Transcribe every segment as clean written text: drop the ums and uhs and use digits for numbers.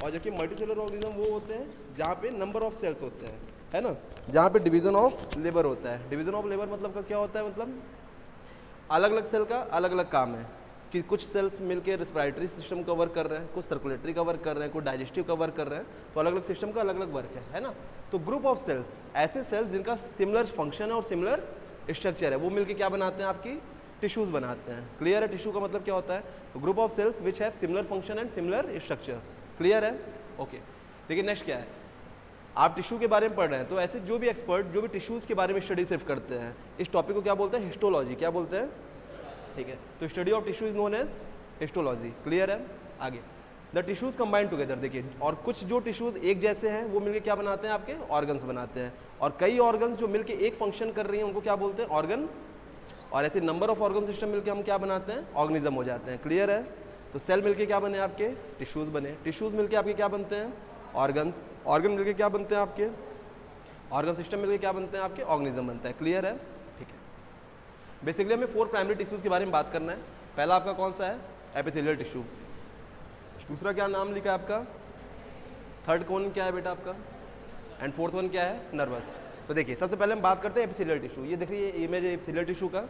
और जबकि multicellular organism वो होते हैं जहाँ पे नंबर ऑफ सेल्स होते हैं, है ना, जहाँ पे डिवीजन ऑफ लेबर होता है। डिवीजन ऑफ लेबर मतलब का क्या होता है, मतलब अलग अलग सेल का अलग अलग काम है कि कुछ सेल्स मिलके रेस्पिरेटरी सिस्टम का वर्क कर रहे हैं, कुछ सर्कुलेटरी का वर्क कर रहे हैं, कुछ डाइजेस्टिव का वर्क कर रहे हैं, तो अलग अलग सिस्टम का अलग अलग वर्क है ना। तो ग्रुप ऑफ सेल्स, ऐसे सेल्स जिनका सिमिलर फंक्शन है और सिमिलर स्ट्रक्चर है, वो मिलके क्या बनाते हैं, आपकी टिश्यूज बनाते हैं। क्लियर है? टिश्यू का मतलब क्या होता है, तो group of cells which have similar function and similar structure. Clear है? ओके। देखिए नेक्स्ट क्या है, आप टिश्यू के बारे में पढ़ रहे हैं, तो ऐसे जो भी एक्सपर्ट जो भी टिश्यूज के बारे में स्टडी सिर्फ करते हैं, इस टॉपिक को क्या बोलते हैं, हिस्टोलॉजी। क्या बोलते हैं? ठीक है, तो study of tissue is known as histology. Clear है? आगे, द टिश्यूज कंबाइंड टुगेदर। देखिए, और कुछ जो टिश्यूज एक जैसे हैं वो मिलके क्या बनाते हैं, आपके ऑर्गन्स बनाते हैं, और कई ऑर्गन्स जो मिलके एक फंक्शन कर रही हैं उनको क्या बोलते हैं, ऑर्गन। और ऐसे नंबर ऑफ ऑर्गन सिस्टम मिलके हम क्या बनाते हैं, ऑर्गेनिज्म हो जाते हैं। क्लियर है? तो सेल मिलके क्या बने, आपके टिश्यूज बने, टिश्यूज मिलके आपके क्या बनते हैं, ऑर्गन्स, ऑर्गन मिलके क्या बनते हैं, आपके ऑर्गन सिस्टम मिलके क्या बनते हैं, आपके ऑर्गेनिज्म बनता है। क्लियर है? ठीक है। बेसिकली हमें 4 प्राइमरी टिश्यूज के बारे में बात करना है। पहला आपका कौन सा है, एपिथेलियल टिश्यू। दूसरा क्या नाम लिखा है आपका, थर्ड कौन क्या है बेटा आपका, एंड फोर्थ वन क्या है, नर्वस। तो देखिए सबसे पहले हम बात करते हैं एपिथेलियल टिश्यू। ये देखिए इमेज है एपिथेलियल टिश्यू का,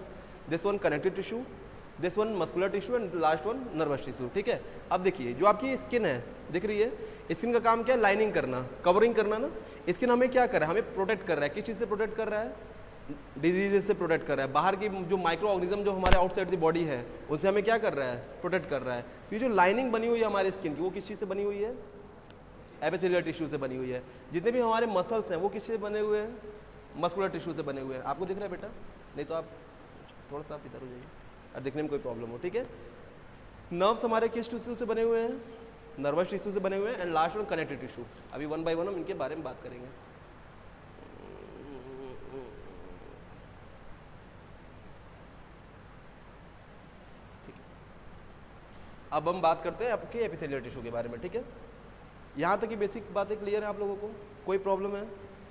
this one connective tissue, this one muscular tissue and last one nervous tissue. ठीक है, अब देखिए जो आपकी स्किन है दिख रही है, स्किन का काम क्या है, लाइनिंग करना, कवरिंग करना ना। स्किन हमें क्या कर रहा है, हमें प्रोटेक्ट कर रहा है, किस चीज़ से प्रोटेक्ट कर रहा है, डिजीजेस से प्रोटेक्ट कर रहा है। बाहर की जो माइक्रो ऑर्गेनिज्म जो हमारे आउटसाइड दी बॉडी है उनसे हमें क्या कर रहा है, प्रोटेक्ट कर रहा है। ये जो लाइनिंग बनी हुई है हमारे स्किन की, वो किस चीज़ से बनी हुई है, एपिथेलियल टिश्यू से बनी हुई है। जितने भी हमारे मसल्स हैं वो किससे बने हुए हैं, मस्कुलर टिश्यू से बने हुए हैं। आपको दिख रहा है बेटा, नहीं तो आप थोड़ा सा आप इधर हो जाइए और दिखने में कोई प्रॉब्लम हो। ठीक है, नर्व्स हमारे किस टिश्यू से बने हुए हैं, नर्वस टिश्यू से बने हुए हैं, and last one connective tissue. अभी वन बाय वन हम इनके बारे में बात करेंगे। अब हम बात करते हैं आपके एपिथेलियल टिश्यू के बारे में। ठीक है, यहाँ तक की बेसिक बातें क्लियर है आप लोगों को, कोई प्रॉब्लम है?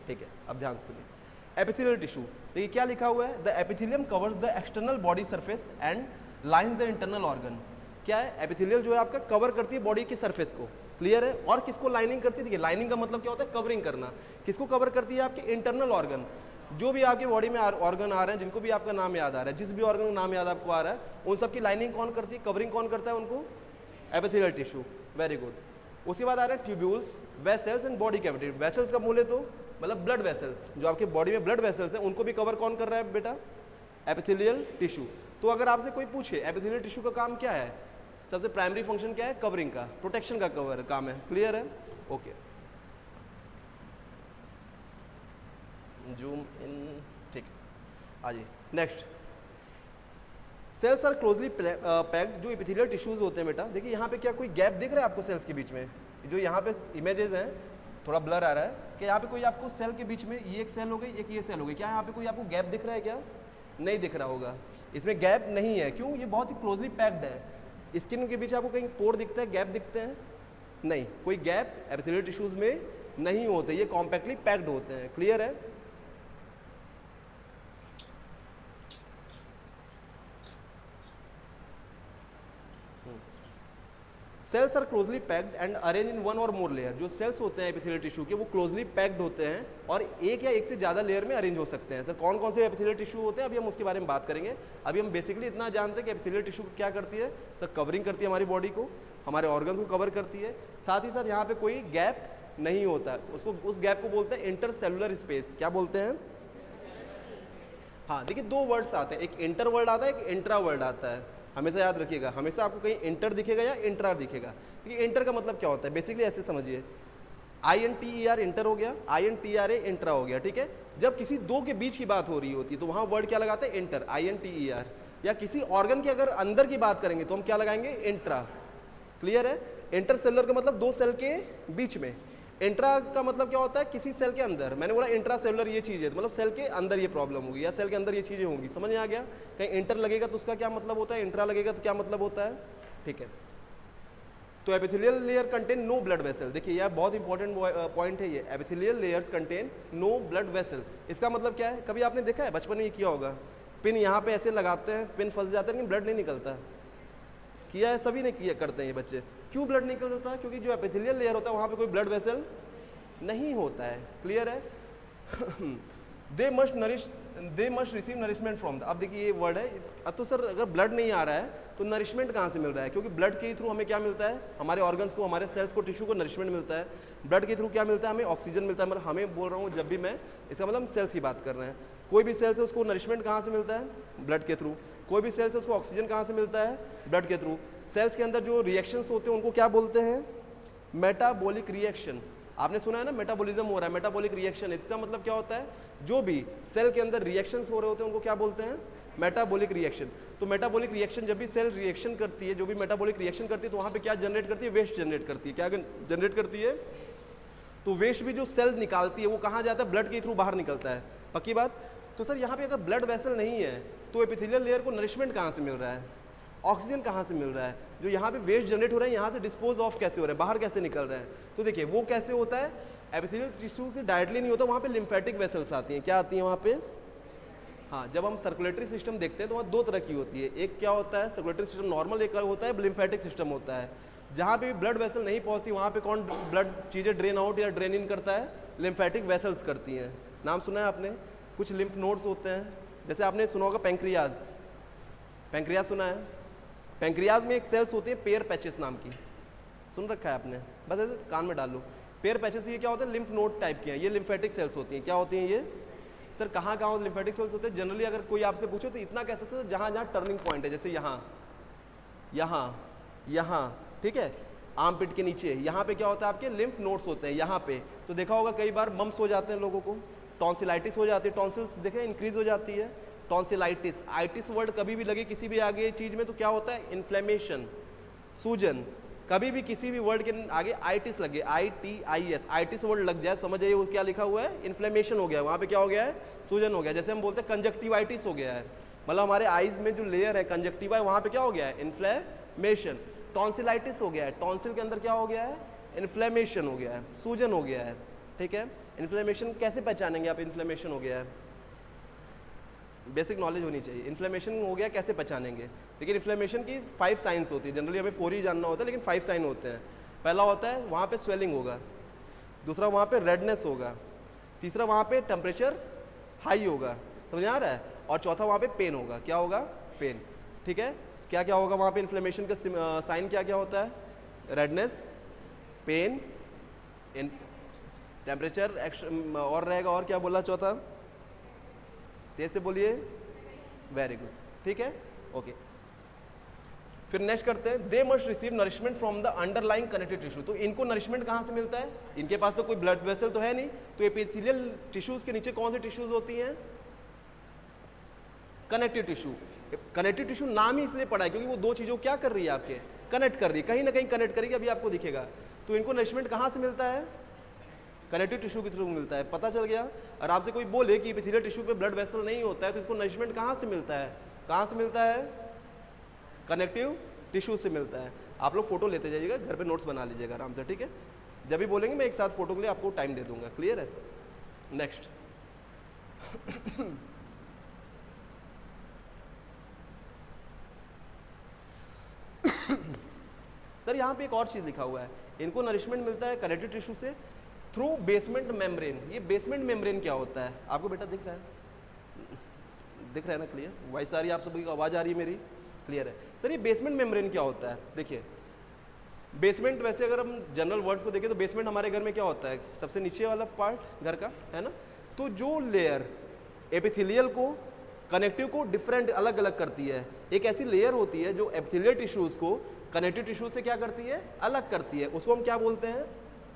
ठीक है, अब ध्यान से सुनिए। एपिथेलियल टिश्यू, देखिए क्या लिखा हुआ है, the epithelium covers the external body surface and lines the internal organ. क्या है, एपिथेलियल जो है आपका कवर करती है बॉडी की सरफेस को। क्लियर है? और किसको लाइनिंग करती है, देखिए लाइनिंग का मतलब क्या होता है, कवरिंग करना। किसको कवर करती है, आपके इंटरनल ऑर्गन। जो भी आपकी बॉडी में ऑर्गन आ रहे हैं, जिनको भी आपका नाम याद आ रहा है, जिस भी ऑर्गन का नाम याद आपको आ रहा है, उन सब की लाइनिंग कौन करती है, कवरिंग कौन करता है उनको, एपिथेलियल टिश्यू। Very good. उसके बाद आ रहा है tubules, vessels and body cavity. Vessels का बोले तो मतलब ब्लड वेसल्स, जो आपके बॉडी में ब्लड वेसल्स हैं उनको भी कवर कौन कर रहा है बेटा, एपिथेलियल टिश्यू। तो अगर आपसे कोई पूछे एपिथेलियल टिश्यू का काम क्या है, सबसे प्राइमरी फंक्शन क्या है, कवरिंग का, प्रोटेक्शन का कवर काम है। क्लियर है? Okay, zoom in. ठीक है, आइए next. Cells are closely packed. जो एपिथेलियल टिश्यूज होते हैं बेटा, देखिए यहाँ पे क्या कोई गैप दिख रहा है आपको सेल्स के बीच में, जो यहाँ पे इमेजेस हैं थोड़ा ब्लर आ रहा है, कि यहाँ पे कोई आपको सेल के बीच में ये एक सेल हो गई, एक ये सेल हो गई, क्या यहाँ पे कोई आपको गैप दिख रहा है, क्या नहीं दिख रहा होगा, इसमें गैप नहीं है। क्यों, ये बहुत ही क्लोजली पैक्ड है। स्किन के बीच आपको कहीं पोर दिखता है, गैप दिखते हैं, नहीं, कोई गैप एपिथेलियल टिश्यूज में नहीं होते, ये कॉम्पैक्टली पैक्ड होते हैं। क्लियर है? Cells are closely packed and arrange in one or more layer. जो सेल्स होते हैं एपिथेलियल टिश्यू के, वो क्लोजली पैक्ड होते हैं और एक या एक से ज़्यादा लेयर में अरेंज हो सकते हैं। सर कौन कौन से एपिथेलियल टिश्यू होते हैं, अभी हम उसके बारे में बात करेंगे। अभी हम बेसिकली इतना जानते हैं कि एपिथेलियल टिश्यू क्या करती है, सर कवरिंग करती है हमारी बॉडी को, हमारे ऑर्गन्स को कवर करती है, साथ ही साथ यहाँ पे कोई गैप नहीं होता, उसको उस गैप को बोलते हैं इंटरसेलुलर स्पेस। क्या बोलते हैं? हाँ, देखिए दो वर्ड्स आते हैं, एक इंटर वर्ड आता है, एक इंट्रा वर्ड आता है। हमेशा याद रखिएगा, हमेशा आपको कहीं इंटर दिखेगा या इंट्रा दिखेगा। देखिए इंटर का मतलब क्या होता है, बेसिकली ऐसे समझिए, INTER इंटर हो गया, INTRA इंट्रा हो गया। ठीक है, जब किसी दो के बीच की बात हो रही होती है तो वहाँ वर्ड क्या लगाते हैं, इंटर, INTER। या किसी ऑर्गन के अगर अंदर की बात करेंगे तो हम क्या लगाएंगे, इंट्रा। क्लियर है? इंटरसेलुलर का मतलब दो सेल के बीच में, इंट्रा का मतलब क्या होता है, किसी सेल के अंदर। मैंने बोला इंट्रा सेलुलर ये चीज़ है, तो मतलब सेल के अंदर ये प्रॉब्लम होगी या सेल के अंदर ये चीज़ें होंगी। समझ में आ गया? कहीं इंटर लगेगा तो उसका क्या मतलब होता है, इंट्रा लगेगा तो क्या मतलब होता है। ठीक है, तो epithelial layer contain no blood vessel. देखिए यह बहुत इंपॉर्टेंट पॉइंट है, ये epithelial layers contain no blood vessel. इसका मतलब क्या है, कभी आपने देखा है, बचपन में ये किया होगा, पिन यहाँ पे ऐसे लगाते हैं, पिन फंस जाता है लेकिन ब्लड नहीं निकलता। किया है, सभी ने किया, करते हैं ये बच्चे। क्यों ब्लड निकल होता है? क्योंकि जो एपिथेलियल लेयर होता है वहाँ पे कोई ब्लड वेसल नहीं होता है। क्लियर है? They must receive nourishment from the, अब देखिए ये वर्ड है, अब तो सर अगर ब्लड नहीं आ रहा है तो नरिशमेंट कहाँ से मिल रहा है? क्योंकि ब्लड के थ्रू हमें क्या मिलता है? हमारे ऑर्गन्स को, हमारे सेल्स को, टिश्यू को नरिशमेंट मिलता है। ब्लड के थ्रू क्या मिलता है? हमें ऑक्सीजन मिलता है। मतलब हमें बोल रहा हूँ जब भी मैं, इसका मतलब हम सेल्स की बात कर रहे हैं। कोई भी सेल्स है उसको नरिशमेंट कहाँ से मिलता है? ब्लड के थ्रू। कोई भी सेल्स है उसको ऑक्सीजन कहाँ से मिलता है? ब्लड के थ्रू। सेल्स के अंदर जो रिएक्शंस होते हैं उनको क्या बोलते हैं? Metabolic reaction. आपने सुना है ना, मेटाबॉलिज्म हो रहा है, मेटाबॉलिक रिएक्शन। इसका मतलब क्या होता है? जो भी सेल के अंदर रिएक्शंस हो रहे होते हैं उनको क्या बोलते हैं? Metabolic reaction. तो मेटाबॉलिक रिएक्शन, जब भी सेल रिएक्शन करती है, जो भी मेटाबॉलिक रिएक्शन करती है, तो वहाँ पे क्या जनरेट करती है? वेस्ट जनरेट करती है। क्या जनरेट करती है? तो वेस्ट भी जो सेल निकालती है वो कहाँ जाता है? ब्लड के थ्रू बाहर निकलता है। पक्की बात? तो सर यहाँ पे अगर ब्लड वेसल नहीं है तो एपिथेलियल लेयर को नरिशमेंट कहाँ से मिल रहा है? ऑक्सीजन कहाँ से मिल रहा है? जो यहाँ पे वेस्ट जनरेट हो रहा है यहाँ से डिस्पोज ऑफ कैसे हो रहा है? बाहर कैसे निकल रहे हैं? तो देखिए वो कैसे होता है? एपिथेलियल टिश्यू से डायरेक्टली नहीं होता, वहाँ पे लिम्फेटिक वेसल्स आती हैं। क्या आती हैं वहाँ पे? हाँ, जब हम सर्कुलेटरी सिस्टम देखते हैं तो वहाँ दो तरह की होती है। एक क्या होता है? सर्कुलेटरी सिस्टम नॉर्मल एक होता है, लिम्फेटिक सिस्टम होता है। जहाँ पे भी ब्लड वेसल नहीं पहुँचती वहाँ पे कौन ब्लड चीज़ें ड्रेन आउट या ड्रेन इन करता है? लिम्फेटिक वेसल्स करती हैं। नाम सुना है आपने? कुछ लिम्फ नोड्स होते हैं, जैसे आपने सुना होगा पैंक्रियाज। पैंक्रियाज सुना है? पैंक्रियाज में एक सेल्स होती है पेयर पैचेस नाम की, सुन रखा है आपने? बस ऐसे कान में डाल लो। पेयर पैचेस ये क्या होता है? लिम्फ नोड टाइप की हैं, ये लिम्फेटिक सेल्स होती हैं। क्या होती हैं ये? सर कहाँ कहाँ लिम्फेटिक सेल्स होते हैं? जनरली अगर कोई आपसे पूछे तो इतना कह सकते हैं जहाँ जहाँ टर्निंग पॉइंट है, जैसे यहाँ, यहाँ, यहाँ, ठीक है, आर्म पिट के नीचे, यहाँ पे क्या होता है? आपके लिम्फ नोड्स होते हैं यहाँ पे। तो देखा होगा कई बार मम्स हो जाते हैं लोगों को, टॉन्सिलाइटिस हो जाती है, टॉन्सिल्स देखे इंक्रीज हो जाती है, टॉन्सिलाइटिस। आइटिस वर्ड कभी भी लगे किसी भी आगे चीज में तो क्या होता है? इन्फ्लेमेशन, सूजन। कभी भी किसी भी वर्ड के आगे आइटिस लगे, ITIS, आइटिस वर्ड लग जाए, समझ जाइए वो क्या लिखा हुआ है? इन्फ्लेमेशन हो गया है, वहाँ पे क्या हो गया है? सूजन हो गया। जैसे हम बोलते हैं कंजक्टिवाइटिस हो गया है, मतलब हमारे आईज में जो लेयर है कंजक्टिवा है वहाँ पे क्या हो गया है? इन्फ्लेमेशन। टॉन्सिलाइटिस हो गया है, टॉन्सिल के अंदर क्या हो गया है? इन्फ्लेमेशन हो गया है, सूजन हो गया है। ठीक है, इन्फ्लेमेशन कैसे पहचानेंगे आप? इन्फ्लेमेशन हो गया है, बेसिक नॉलेज होनी चाहिए। इन्फ्लेमेशन हो गया कैसे पहचानेंगे? देखिए इन्फ्लेमेशन की 5 साइंस होती है, जनरली हमें 4 ही जानना होता है लेकिन 5 साइन होते हैं। पहला होता है वहाँ पे स्वेलिंग होगा, दूसरा वहाँ पे रेडनेस होगा, तीसरा वहाँ पे टेम्परेचर हाई होगा, समझ आ रहा है, और चौथा वहाँ पे पेन होगा। क्या होगा? पेन। ठीक है, क्या क्या होगा वहाँ पे? इन्फ्लेमेशन का साइन क्या क्या होता है? रेडनेस, पेन, टेम्परेचर, और रहेगा, और क्या बोला चौथा? तेज से बोलिए। वेरी गुड, ठीक है, ओके। फिर नेक्स्ट करते हैं, they must receive nourishment from the underlying connective tissue. तो इनको नरिशमेंट कहाँ से मिलता है? इनके पास तो कोई ब्लड वेसल तो है नहीं, तो एपिथेलियल टिश्यूज के नीचे कौन सी टिश्यूज होती हैं? Connective tissue. कनेक्टिव टिश्यू नाम ही इसलिए पड़ा है क्योंकि वो दो चीजों क्या कर रही है? आपके कनेक्ट कर रही है, कहीं ना कहीं कनेक्ट करेगी, अभी आपको दिखेगा। तो इनको नरिशमेंट कहाँ से मिलता है? कनेक्टिव टिश्यू के थ्रू मिलता है। पता चल गया। और आपसे कोई बोले कि एपिथेलियल टिश्यू पे ब्लड वेसल नहीं होता है तो इसको नरिशमेंट कहाँ से मिलता है? कहाँ से मिलता है? कनेक्टिव टिश्यू से मिलता है। आप लोग फोटो लेते जाइएगा, घर पे नोट्स बना लीजिएगा आराम से, ठीक है? जब भी बोलेंगे मैं एक साथ फोटो के लिए आपको टाइम दे दूंगा। क्लियर है? नेक्स्ट सर यहाँ पे एक और चीज लिखा हुआ है, इनको नरिशमेंट मिलता है कनेक्टिव टिश्यू से थ्रू बेसमेंट मेम्ब्रेन। ये बेसमेंट मेम्ब्रेन क्या होता है? आपको बेटा दिख रहा है? दिख रहा है ना? क्लियर वॉइस आ रही है? आप सभी को आवाज आ रही है मेरी? क्लियर है? सर ये बेसमेंट मेम्ब्रेन क्या होता है? देखिए बेसमेंट, वैसे अगर हम जनरल वर्ड्स को देखें तो बेसमेंट हमारे घर में क्या होता है? सबसे नीचे वाला पार्ट घर का, है ना? तो जो लेयर एपिथेलियल को, कनेक्टिव को डिफरेंट अलग अलग करती है, एक ऐसी लेयर होती है जो एपिथेलियल टिश्यूज को कनेक्टिव टिश्यू से क्या करती है? अलग करती है, उसको हम क्या बोलते हैं?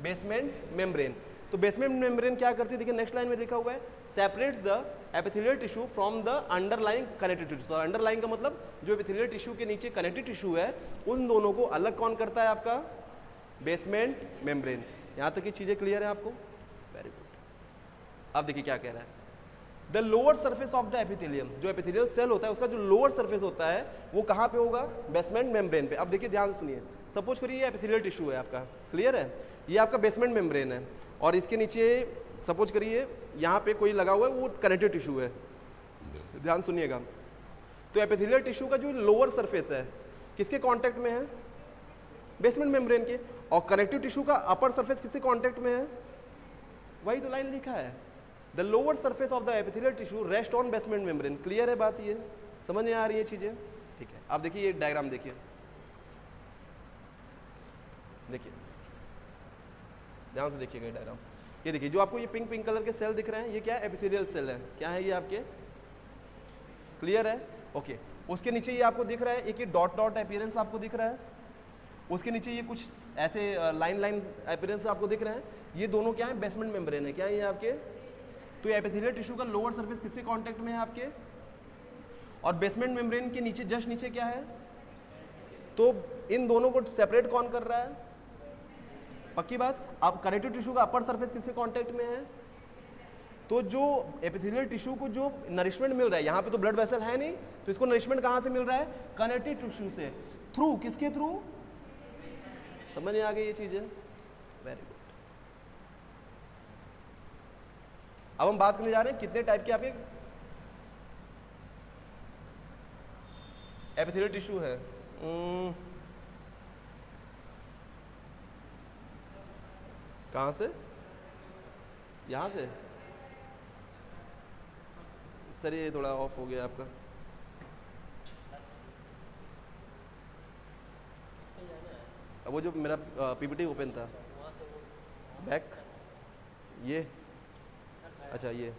Basement membrane. तो बेसमेंट मेम्ब्रेन क्या करती है? देखिए नेक्स्ट लाइन में लिखा हुआ है, separates the epithelial tissue from the underlying connective tissue. तो अंडरलाइंग का मतलब जो एपिथेलियल टिश्यू के नीचे कनेक्टिव टिश्यू है, उन दोनों को अलग कौन करता है? आपका बेसमेंट मेम्ब्रेन। यहां तक की चीजें क्लियर है आपको? Very good. अब देखिए क्या कह रहा है, the lower surface of the epithelium, जो एपिथेलियल सेल होता है उसका जो लोअर सर्फेस होता है वो कहाँ पे होगा? बेसमेंट मेम्ब्रेन पे। अब देखिए ध्यान से सुनिए, सपोज करिए ये एपिथेलियल टिश्यू है आपका, क्लियर है? ये आपका बेसमेंट मेम्ब्रेन है और इसके नीचे सपोज करिए यहाँ पे कोई लगा हुआ है, वो कनेक्टिव टिश्यू है। ध्यान सुनिएगा, तो एपिथेलियल टिश्यू का जो लोअर सरफेस है किसके कांटेक्ट में है? बेसमेंट मेम्ब्रेन के। और कनेक्टिव टिश्यू का अपर सरफेस किसके कांटेक्ट में है? वही तो लाइन लिखा है, the lower surface of the epithelial tissue rest on basement membrane. Clear है बात? ये समझ में आ रही है चीजें? ठीक है, आप देखिए ये डायग्राम देखिए, देखिए ध्यान से देखिएगा डायग्राम। ये देखिए जो आपको ये पिंक पिंक कलर के सेल दिख रहे हैं, ये क्या है? एपिथेलियल सेल है। क्या है ये आपके? क्लियर है? ओके। उसके नीचे ये आपको दिख रहा है एक ये डॉट डॉट अपीयरेंस आपको दिख रहा है, उसके नीचे ये कुछ ऐसे लाइन लाइन अपीयरेंस आपको दिख रहे हैं, ये दोनों क्या है? बेसमेंट मेम्ब्रेन है। क्या है ये आपके? तो एपिथेलियल टिश्यू का लोअर सरफेस किससे कांटेक्ट में है आपके? और बेसमेंट मेम्ब्रेन के नीचे जस्ट नीचे क्या है? तो इन दोनों को सेपरेट कौन कर रहा है? पक्की बात। अब कनेक्टिव टिश्यू का अपर सरफेस किसके कांटेक्ट में है? तो जो एपिथेलियल टिश्यू को जो नरिशमेंट मिल रहा है, यहाँ पे तो ब्लड वेसल है नहीं, तो इसको नरिशमेंट कहाँ से मिल रहा है? कनेक्टिव टिश्यू से। थ्रू किसके थ्रू? समझ में आ गई ये चीजें? Very good. अब हम बात करने जा रहे हैं कितने टाइप के आपके एपिथेलियल टिश्यू है। कहाँ से? यहाँ से? सर ये थोड़ा ऑफ हो गया आपका। अब वो जो मेरा पीपीटी ओपन था बैक, ये अच्छा ये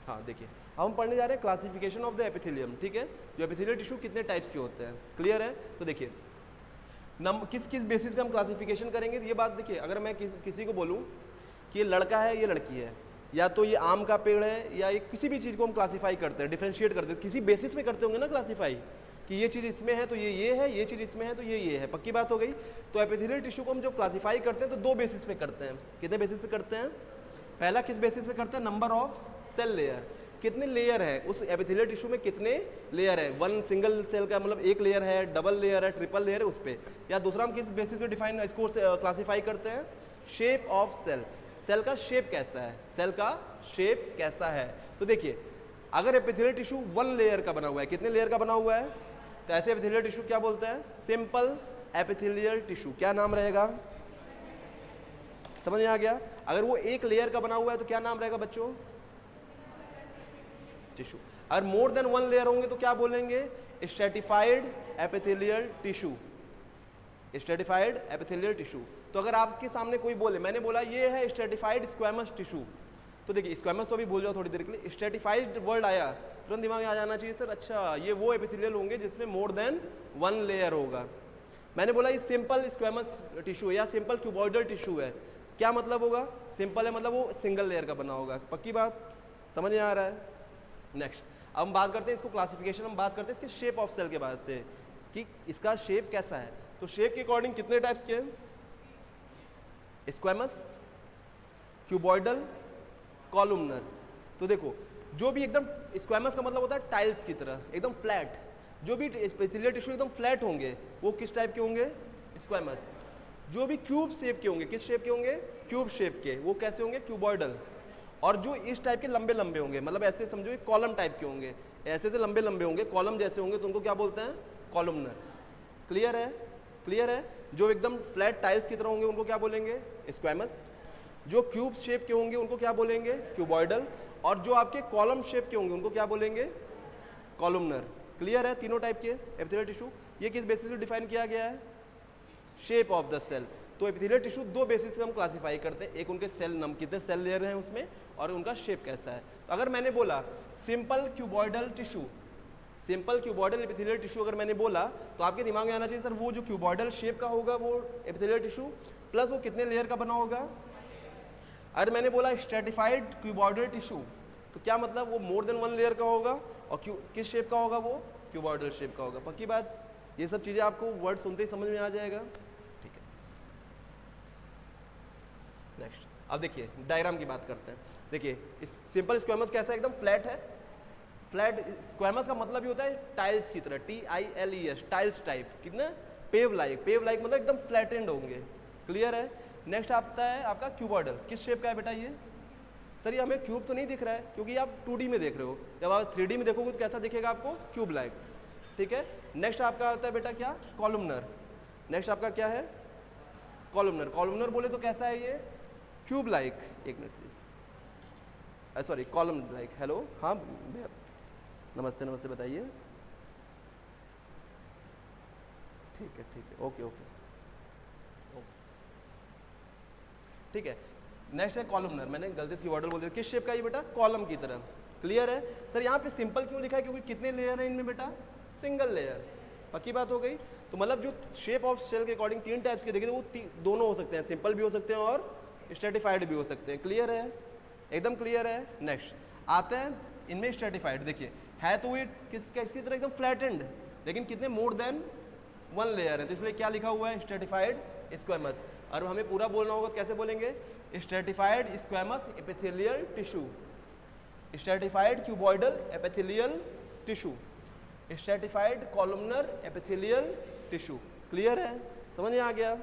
हाँ देखिए, हम पढ़ने जा रहे हैं क्लासिफिकेशन ऑफ द एपिथेलियम। ठीक है, जो एपिथेलियल टिश्यू कितने टाइप्स के होते हैं। क्लियर है? तो देखिए किस किस बेसिस पे हम क्लासिफिकेशन करेंगे, ये बात देखिए। अगर मैं किसी को बोलूँ कि ये लड़का है, ये लड़की है, या तो ये आम का पेड़ है, या ये किसी भी चीज़ को हम क्लासीफाई करते हैं, डिफरेंशिएट करते हैं, किसी बेसिस पे करते होंगे ना क्लासीफाई, कि ये चीज़ इसमें है तो ये है, ये चीज़ इसमें है तो ये है। पक्की बात हो गई। तो एपिथेलियल टिश्यू को हम जो क्लासीफाई करते हैं तो दो बेसिस पे करते हैं। कितने बेसिस पे करते हैं? पहला किस बेसिस पे करते हैं? Number of cell layer. कितने लेयर है उस एपिथेलियल टिश्यू में? कितने लेयर है? वन सिंगल सेल का मतलब एक लेयर है, डबल लेयर है, ट्रिपल लेयर है, उस पर। या दूसरा हम किस बेसिस पे डिफाइन इसको क्लासीफाई करते हैं? Shape of cell. सेल का शेप कैसा है? सेल का शेप कैसा है? तो देखिए अगर एपिथेलियल टिश्यू वन लेयर का बना हुआ है, कितने लेयर का बना हुआ है, तो ऐसे एपिथेलियल टिश्यू क्या बोलते हैं? Simple epithelial tissue. क्या नाम रहेगा? समझ में आ गया? अगर वो एक लेयर का बना हुआ है तो क्या नाम रहेगा बच्चों? टिश्यू। अगर मोर देन वन लेयर होंगे तो क्या बोलेंगे? Stratified epithelial tissue. Stratified epithelial tissue. तो अगर आपके सामने कोई बोले, मैंने बोला ये है स्ट्रेटिफाइड स्क्वैमस टिश्यू, तो देखिए स्क्वैमस तो अभी भूल जाओ थोड़ी देर के लिए, स्ट्रेटिफाइड वर्ड आया तुरंत दिमाग में आ जाना चाहिए सर अच्छा ये वो एपिथेलियल होंगे जिसमें मोर देन वन लेयर होगा। मैंने बोला ये सिंपल स्क्वैमस टिश्यू है या सिंपल क्यूबॉइडल टिश्यू है, क्या मतलब होगा? सिंपल है मतलब वो सिंगल लेयर का बना होगा। पक्की बात? समझ में आ रहा है? नेक्स्ट अब हम बात करते हैं इसको क्लासिफिकेशन, हम बात करते हैं इसके शेप ऑफ सेल के बाद से कि इसका शेप कैसा है। तो शेप के अकॉर्डिंग कितने टाइप्स के हैं? Squamous, cuboidal, columnar. तो देखो जो भी एकदम स्क्वैमस का मतलब होता है टाइल्स की तरह एकदम फ्लैट, जो भी एपिथेलियल टिश्यू एकदम फ्लैट होंगे वो किस टाइप के होंगे? स्क्वैमस। जो भी क्यूब शेप के होंगे, किस शेप के होंगे? क्यूब शेप के, वो कैसे होंगे? क्यूबॉइडल। और जो इस टाइप के लंबे लंबे होंगे, मतलब ऐसे समझो कॉलम टाइप के होंगे, ऐसे से लंबे लंबे होंगे, कॉलम जैसे होंगे, तो उनको क्या बोलते हैं? कॉलुमनर। क्लियर है? क्लियर है? जो एकदम फ्लैट टाइल्स की तरह होंगे उनको क्या बोलेंगे? स्क्वैमस। जो क्यूब शेप के होंगे उनको क्या बोलेंगे? क्यूबॉइडल। और जो आपके कॉलम शेप के होंगे उनको क्या बोलेंगे? कॉलुमनर। क्लियर है? तीनों टाइप के एपिथेलियल टिश्यू। ये किस बेसिस पे डिफाइन किया गया है? Shape of the cell. तो एपिथेलियल टिश्यू दो बेसिस पे हम क्लासिफाई करते हैं, एक उनके सेल कितने सेल लेयर हैं उसमें, और उनका शेप कैसा है। तो अगर मैंने बोला simple cuboidal tissue, simple cuboidal epithelial tissue अगर मैंने बोला तो आपके दिमाग में आना चाहिए सर वो जो क्यूबॉइडल शेप का होगा वो एपिथेलियल टिश्यू प्लस वो कितने लेयर का बना होगा। अगर मैंने बोला स्ट्रेटिफाइड क्यूबॉइडल टिश्यू तो क्या मतलब? वो मोर देन वन लेयर का होगा और किस शेप का होगा? वो क्यूबॉइडल शेप का होगा। पक्की बात? ये सब चीजें आपको वर्ड सुनते ही समझ में आ जाएगा। ठीक है, नेक्स्ट अब देखिए डायग्राम की बात करते हैं। देखिए सिंपल स्क्वैमस कैसा है? एकदम फ्लैट है। फ्लैट स्क्वैमस का मतलब ही होता है टाइल्स की तरह, TILES, टाइल्स टाइप। कितना? Pave like. पेव लाइक मतलब एकदम फ्लैटेंड होंगे। क्लियर है? नेक्स्ट आता है आपका क्यूबॉइडल। किस शेप का है बेटा? ये सर ये हमें क्यूब तो नहीं दिख रहा है, क्योंकि आप 2D में देख रहे हो, जब आप 3D में देखोगे तो कैसा दिखेगा आपको, क्यूब लाइक। ठीक है, नेक्स्ट आपका आता है बेटा क्या, कॉलमनर। नेक्स्ट आपका क्या है, कॉलमनर। कॉलमनर बोले तो कैसा है ये, क्यूब लाइक। एक minute please, sorry column like. Hello, हाँ भैया, नमस्ते नमस्ते, बताइए। ठीक है ठीक है, ओके ओके, ठीक है। नेक्स्ट है कॉलमनर, मैंने गलती से कीवर्ड बोल दिया। किस शेप का ये बेटा, कॉलम की तरह। क्लियर है सर, यहाँ पे सिंपल क्यों लिखा है, क्योंकि कितने लेयर हैं इनमें बेटा, सिंगल लेयर। पक्की बात हो गई। तो मतलब जो शेप ऑफ सेल के अकॉर्डिंग 3 टाइप्स के देखे थे, वो दोनों हो सकते हैं, सिंपल भी हो सकते हैं और स्ट्रेटिफाइड भी हो सकते हैं। क्लियर है, एकदम क्लियर है। नेक्स्ट आते हैं इनमें स्ट्रेटिफाइड। देखिए है तो ये किसकी तरह एकदम फ्लैटेंड, लेकिन कितने, मोर देन 1 लेयर है, तो इसलिए क्या लिखा हुआ है, स्ट्रेटिफाइड स्क्वेमस। और हमें पूरा बोलना होगा तो कैसे बोलेंगे, stratified squamous epithelial tissue, stratified cuboidal epithelial tissue, stratified columnar epithelial tissue. Clear है, समझ में आ गया,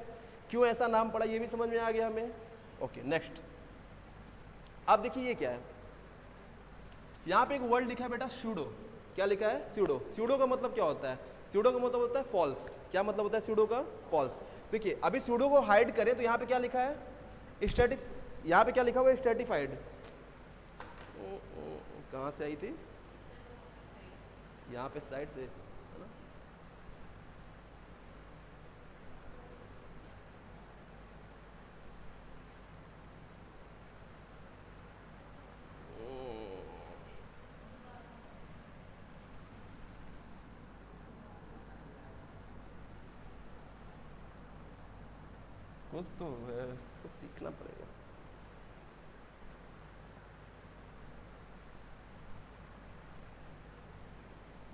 क्यों ऐसा नाम पड़ा ये भी समझ में आ गया हमें। ओके नेक्स्ट, अब देखिए ये क्या है, यहाँ पे एक वर्ड लिखा है बेटा स्यूडो। क्या लिखा है, स्यूडो। स्यूडो का मतलब क्या होता है, स्यूडो का मतलब होता है फॉल्स। क्या मतलब होता है स्यूडो का, फॉल्स। देखिए अभी स्यूडो को हाइड करें तो यहाँ पे क्या लिखा है, स्टैटिक, यहाँ पे क्या लिखा हुआ है, स्ट्रेटिफाइड। कहाँ से आई थी, यहाँ पे साइड से है ना। कुछ तो है, इसको सीखना पड़ेगा।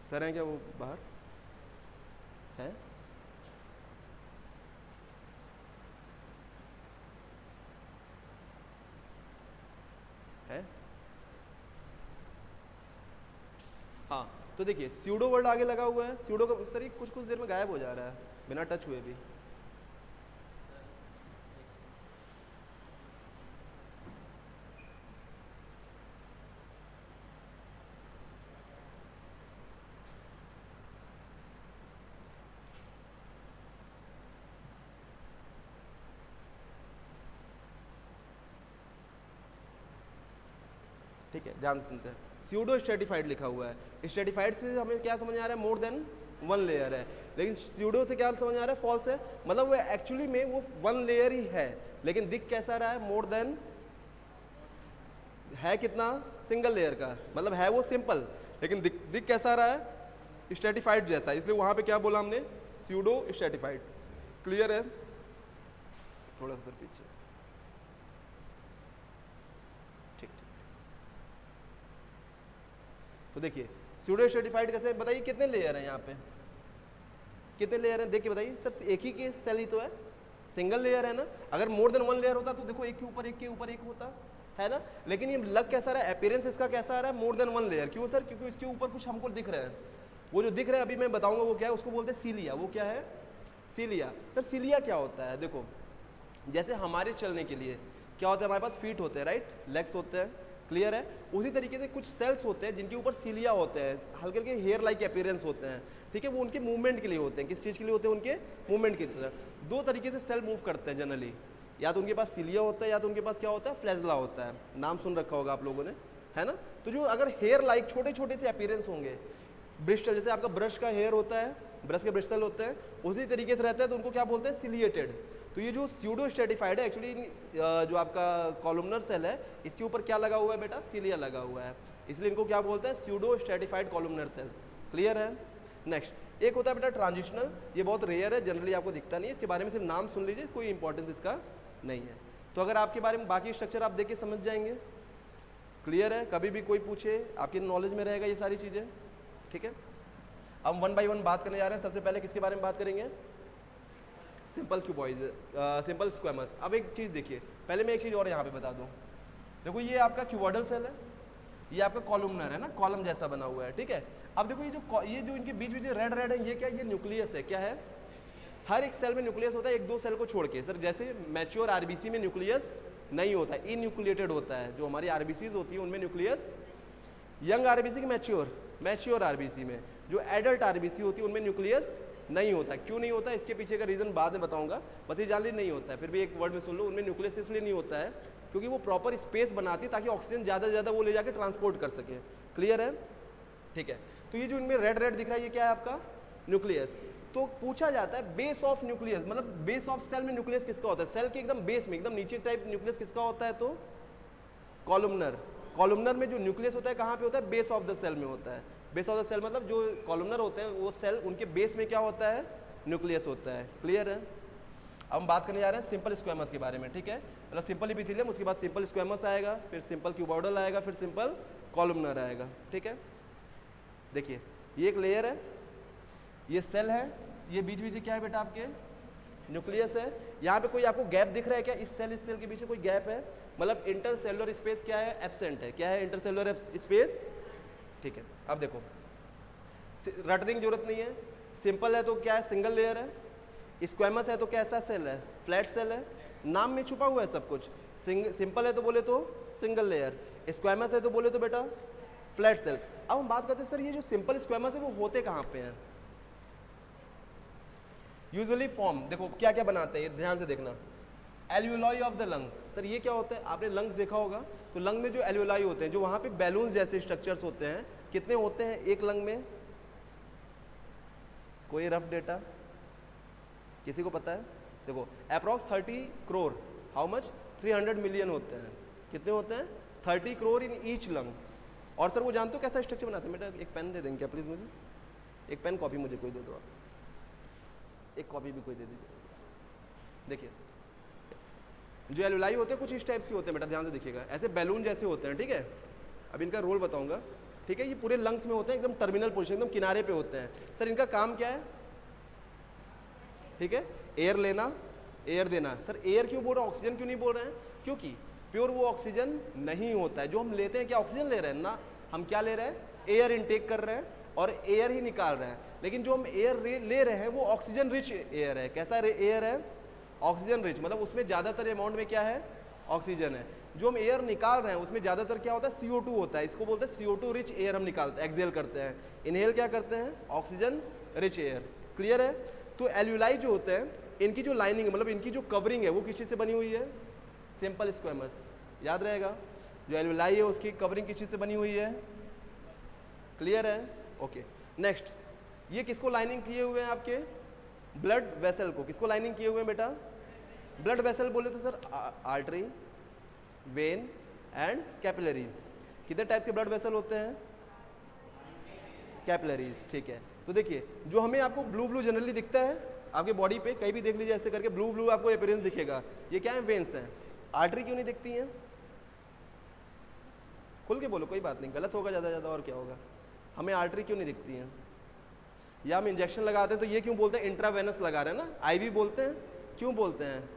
सर हैं क्या वो बाहर हैं, है? हाँ तो देखिए स्यूडो वर्ड आगे लगा हुआ है, स्यूडो का सर ये कुछ कुछ देर में गायब हो जा रहा है बिना टच हुए भी। ठीक है, ध्यान से सुनते हैं। स्यूडो स्ट्रेटिफाइड लिखा हुआ है, स्ट्रेटिफाइड से हमें क्या समझ आ रहा है, मोर देन 1 लेयर है। लेकिन स्यूडो से क्या समझ आ रहा है, फॉल्स है। मतलब वो एक्चुअली में वो 1 लेयर ही है, लेकिन दिख कैसा रहा है, मोर देन है कितना, सिंगल लेयर का। मतलब है वो सिंपल, लेकिन दिख कैसा रहा है, स्ट्रेटिफाइड जैसा। इसलिए वहां पे क्या बोला हमने, स्यूडो स्ट्रेटिफाइड। क्लियर है, थोड़ा सा सर पीछे, ठीक ठीक। तो देखिए स्यूडो स्ट्रेटिफाइड कैसे, बताइए कितने लेयर हैं यहाँ पे, कितने लेयर हैं, देख के बताइए। सर एक ही के सेल ही तो है, सिंगल लेयर है ना। अगर मोर देन 1 लेयर होता तो देखो एक के ऊपर एक के ऊपर एक होता है ना। लेकिन ये लग कैसा रहा है, अपीयरेंस इसका कैसा आ रहा है, मोर देन 1 लेयर। क्यों सर, क्योंकि इसके ऊपर कुछ हमको दिख रहा है। वो जो दिख रहा है अभी मैं बताऊंगा वो क्या है, उसको बोलते हैं सीलिया। वो क्या है, सीलिया। सर सीलिया क्या होता है, देखो जैसे हमारे चलने के लिए क्या होता है, हमारे पास फीट होते हैं, राइट, लेग्स होते हैं। क्लियर है, उसी तरीके से कुछ सेल्स होते हैं जिनके ऊपर सीलिया होते हैं, हल्के हल्के हेयर लाइक अपीयरेंस होते हैं। ठीक है, वो उनके मूवमेंट के लिए होते हैं। किस चीज़ के लिए होते हैं, उनके मूवमेंट की तरह। 2 तरीके से सेल मूव करते हैं जनरली, या तो उनके पास सीलिया होता है या तो उनके पास क्या होता है, फ्लैजला होता है। नाम सुन रखा होगा आप लोगों ने, है ना। तो जो अगर हेयर लाइक छोटे छोटे से अपीयरेंस होंगे, ब्रिस्टल, जैसे आपका ब्रश का हेयर होता है, ब्रश के ब्रिस्टल होते हैं, उसी तरीके से रहता है, तो उनको क्या बोलते हैं, सिलिएटेड। तो ये जो स्यूडो स्ट्रेटिफाइड है, एक्चुअली जो आपका कॉलमनर सेल है, इसके ऊपर क्या लगा हुआ है बेटा, सीलिया लगा हुआ है, इसलिए इनको क्या बोलते हैं, pseudo stratified columnar cell. Clear है। नेक्स्ट एक होता है बेटा ट्रांजिशनल, ये बहुत रेयर है, जनरली आपको दिखता नहीं है, इसके बारे में सिर्फ नाम सुन लीजिए, कोई इंपॉर्टेंस इसका नहीं है। तो अगर आपके बारे में बाकी स्ट्रक्चर आप देख के समझ जाएंगे। क्लियर है, कभी भी कोई पूछे आपके नॉलेज में रहेगा ये सारी चीज़ें। ठीक है, अब 1 बाय 1 बात करने जा रहे हैं। सबसे पहले किसके बारे में बात करेंगे, सिंपल क्यूबॉइड, सिंपल स्क्वेमस। अब एक चीज़ देखिए, पहले मैं एक चीज़ और यहाँ पे बता दूँ। देखो ये आपका क्यूबॉइडल सेल है, ये आपका कॉलमनर है ना, कॉलम जैसा बना हुआ है। ठीक है, अब देखो ये जो इनके बीच बीच रेड रेड है, ये क्या, ये न्यूक्लियस है। क्या है, हर एक सेल में न्यूक्लियस होता है, 1-2 सेल को छोड़ के। सर जैसे मैच्योर आरबीसी में न्यूक्लियस नहीं होता है, इन्यूक्लिएटेड होता है। जो हमारी आरबीसीज होती है उनमें न्यूक्लियस, यंग आरबीसी की मैच्योर आरबीसी में, जो एडल्ट आरबीसी होती है उनमें न्यूक्लियस नहीं होता। क्यों नहीं होता, इसके पीछे का रीजन बाद में बताऊंगा, बस ये जान ली नहीं होता है। फिर भी एक वर्ड में सुन लो, उनमें न्यूक्लियस इसलिए नहीं होता है क्योंकि वो प्रॉपर स्पेस बनाती है ताकि ऑक्सीजन ज़्यादा से ज़्यादा वो ले जाके ट्रांसपोर्ट कर सके। क्लियर है, ठीक है। तो ये जो इनमें रेड रेड दिख रहा है ये क्या है आपका न्यूक्लियस। तो पूछा जाता है बेस ऑफ न्यूक्लियस, मतलब बेस ऑफ सेल में न्यूक्लियस किसका होता है, सेल के एकदम बेस में एकदम नीचे टाइप न्यूक्लियस किसका होता है, तो कॉलमनर। कॉलमनर में जो न्यूक्लियस होता है कहाँ पे होता है, बेस ऑफ द सेल में होता है। बेस ऑफ द सेल मतलब जो कॉलमनर होते हैं वो सेल, उनके बेस में क्या होता है, न्यूक्लियस होता है। क्लियर है। अब हम बात करने जा रहे हैं सिंपल स्क्वेमस के बारे में, ठीक है। मतलब सिंपल इपिथेलियम, उसके बाद सिंपल स्क्वेमस आएगा, फिर सिंपल क्यूबॉइडल आएगा, फिर सिंपल कॉलमनर आएगा, ठीक है। देखिए ये एक लेयर है, ये सेल है, ये बीच बीच क्या है बेटा आपके न्यूक्लियस है। यहाँ पे कोई आपको गैप दिख रहा है क्या, इस सेल के बीच कोई गैप है, मतलब इंटरसेलुलर स्पेस क्या है, एब्सेंट है। क्या है इंटरसेलुलर स्पेस, ठीक है। अब देखो रटने की जरूरत नहीं है, सिंपल है तो क्या है सिंगल लेयर है, स्क्वेमस है तो कैसा सेल है, फ्लैट सेल है, नाम में छुपा हुआ है सब कुछ। सिंपल है तो बोले तो सिंगल लेयर, स्क्वेमस है तो बोले तो बेटा फ्लैट सेल। अब हम बात करते हैं सर ये जो सिंपल स्क्वेमस है वो होते कहाँ पे हैं, यूजुअली फॉर्म, देखो क्या क्या बनाते हैं, ध्यान से देखना। एल्यूलाई ऑफ द लंग, सर ये क्या होता है, आपने लंग्स देखा होगा, तो लंग में जो एल्यूलाई होते हैं, जो वहाँ पे बैलून जैसे स्ट्रक्चर्स होते हैं, कितने होते हैं एक लंग में, कोई रफ डेटा किसी को पता है, देखो approx 30 crore, how much 300 million होते हैं। कितने होते हैं 30 करोड़ इन ईच लंग। और सर वो जानते हो कैसा स्ट्रक्चर बनाते हैं, बेटा एक पेन दे देंगे क्या प्लीज़ मुझे, एक पेन कॉपी मुझे कोई दे दो, एक कॉपी भी कोई दे दीजिए। देखिए जो एल्यूलाई होते हैं कुछ इस टाइप्स के होते हैं बेटा, ध्यान से देखिएगा, ऐसे बैलून जैसे होते हैं, ठीक है। अब इनका रोल बताऊंगा, ठीक है। ये पूरे लंग्स में होते हैं, एकदम टर्मिनल पोजीशन, एकदम किनारे पे होते हैं। सर इनका काम क्या है, ठीक है, एयर लेना एयर देना। सर एयर क्यों बोल रहे हैं, ऑक्सीजन क्यों नहीं बोल रहे हैं, क्योंकि प्योर वो ऑक्सीजन नहीं होता है जो हम लेते हैं। क्या ऑक्सीजन ले रहे हैं ना, हम क्या ले रहे हैं, एयर इनटेक कर रहे हैं और एयर ही निकाल रहे हैं। लेकिन जो हम एयर ले रहे हैं वो ऑक्सीजन रिच एयर है। कैसा एयर है, ऑक्सीजन रिच, मतलब उसमें ज़्यादातर अमाउंट में क्या है, ऑक्सीजन है। जो हम एयर निकाल रहे हैं उसमें ज़्यादातर क्या होता है, CO2 होता है। इसको बोलते हैं CO2 रिच एयर हम निकालते हैं, एक्सेल करते हैं। इनहेल क्या करते हैं, ऑक्सीजन रिच एयर। क्लियर है। तो एल्यूलाई जो होते हैं इनकी जो लाइनिंग मतलब इनकी जो कवरिंग है वो किस चीज़ से बनी हुई है, सिंपल स्क्वेमस, याद रहेगा। जो एल्यूलाई है उसकी कवरिंग किस चीज़ से बनी हुई है, क्लियर है, ओके। नेक्स्ट, ये किसको लाइनिंग किए हुए हैं, आपके ब्लड वेसल को। किसको लाइनिंग किए हुए हैं बेटा, ब्लड वेसल बोले तो sir artery, when and capillaries. कितने टाइप के ब्लड वेसल होते हैं, कैपिलरीज, ठीक है। तो देखिए जो हमें आपको ब्लू ब्लू जनरली दिखता है आपके बॉडी पे, कहीं भी देख लीजिए ऐसे करके ब्लू ब्लू आपको अपीयरेंस दिखेगा, ये क्या है, वेन्स हैं। आर्टरी क्यों नहीं दिखती हैं, खुल के बोलो, कोई बात नहीं, गलत होगा ज़्यादा और क्या होगा। हमें आर्टरी क्यों नहीं दिखती हैं, या हम इंजेक्शन लगाते हैं तो ये क्यों बोलते हैं इंट्रावेनस लगा रहे हैं ना, आईवी बोलते हैं, क्यों बोलते हैं,